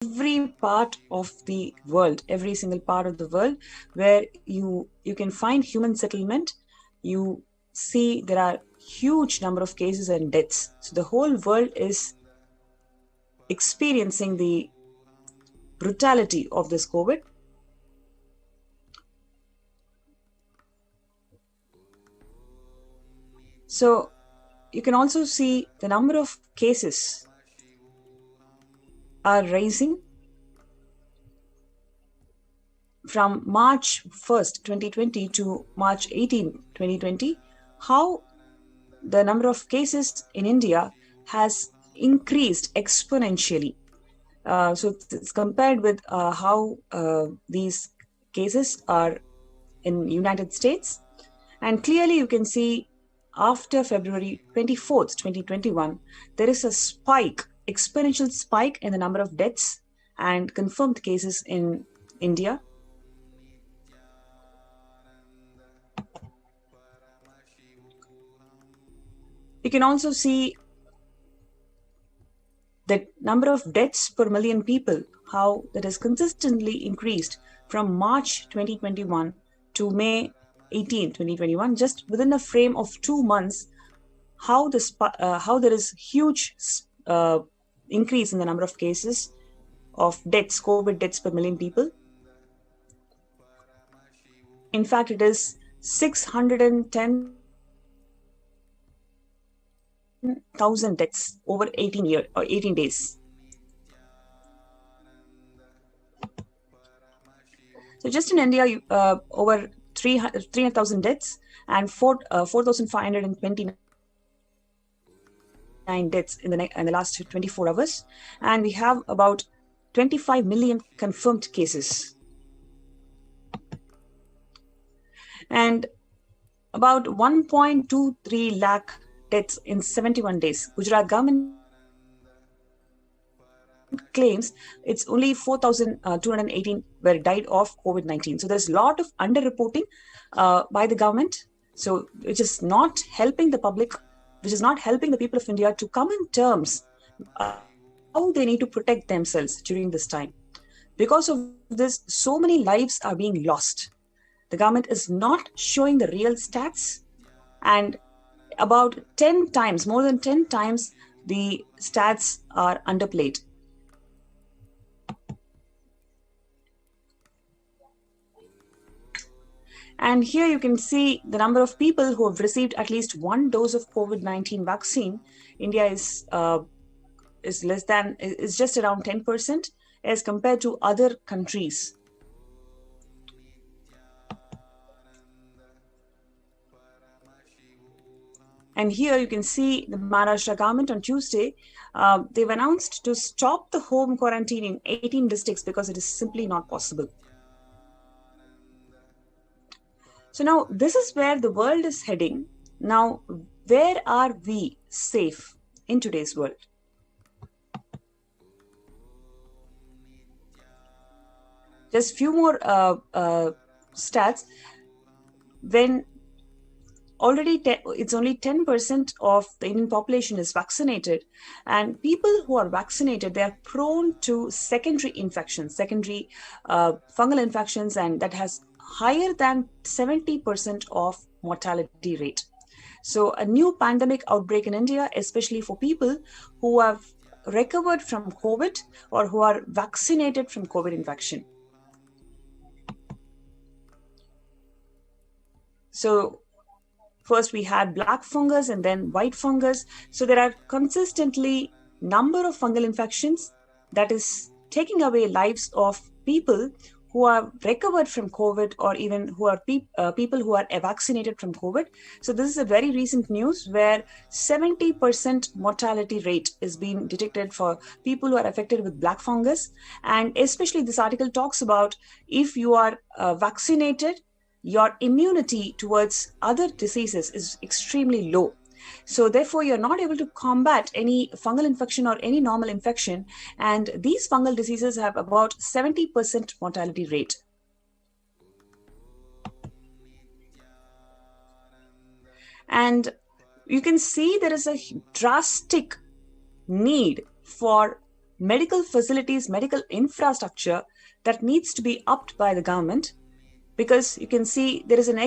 every part of the world, every single part of the world where you can find human settlement, you see there are huge number of cases and deaths. So the whole world is experiencing the brutality of this COVID. So you can also see the number of cases are rising from March 1st, 2020 to March 18, 2020, how the number of cases in India has increased exponentially. So it's compared with how these cases are in United States. And clearly you can see after February 24th, 2021, there is a spike, exponential spike in the number of deaths and confirmed cases in India. You can also see the number of deaths per million people, how that has consistently increased from March 2021 to May 18, 2021, just within a frame of 2 months, how there is huge increase in the number of cases of deaths, COVID deaths per million people. In fact, it is 610,000 deaths over 18 days. So just in India, over 300,000 deaths and 4,529 deaths in the last 24 hours. And we have about 25 million confirmed cases. And about 1.23 lakh deaths in 71 days. Gujarat government claims it's only 4,218 were died of COVID-19. So there's a lot of underreporting by the government, so which is not helping the public, which is not helping the people of India to come in terms how they need to protect themselves during this time. Because of this, so many lives are being lost. The government is not showing the real stats, and about 10 times, more than 10 times, the stats are underplayed. And here you can see the number of people who have received at least one dose of COVID-19 vaccine. India is just around 10% as compared to other countries. And here you can see the Maharashtra government on Tuesday, they've announced to stop the home quarantine in 18 districts because it is simply not possible. So now this is where the world is heading. Now, where are we safe in today's world? Just few more stats. When already it's only 10% of the Indian population is vaccinated, and people who are vaccinated, they are prone to secondary infections, secondary fungal infections, and that has higher than 70% of mortality rate. So a new pandemic outbreak in India, especially for people who have recovered from COVID or who are vaccinated from COVID infection. So first we had black fungus and then white fungus. So there are consistently number of fungal infections that is taking away lives of people who are recovered from COVID, or even who are people who are vaccinated from COVID. So this is a very recent news where 70% mortality rate is being detected for people who are affected with black fungus. And especially this article talks about if you are vaccinated, your immunity towards other diseases is extremely low. So therefore, you're not able to combat any fungal infection or any normal infection. And these fungal diseases have about 70% mortality rate. And you can see there is a drastic need for medical facilities, medical infrastructure that needs to be upped by the government, because you can see there is an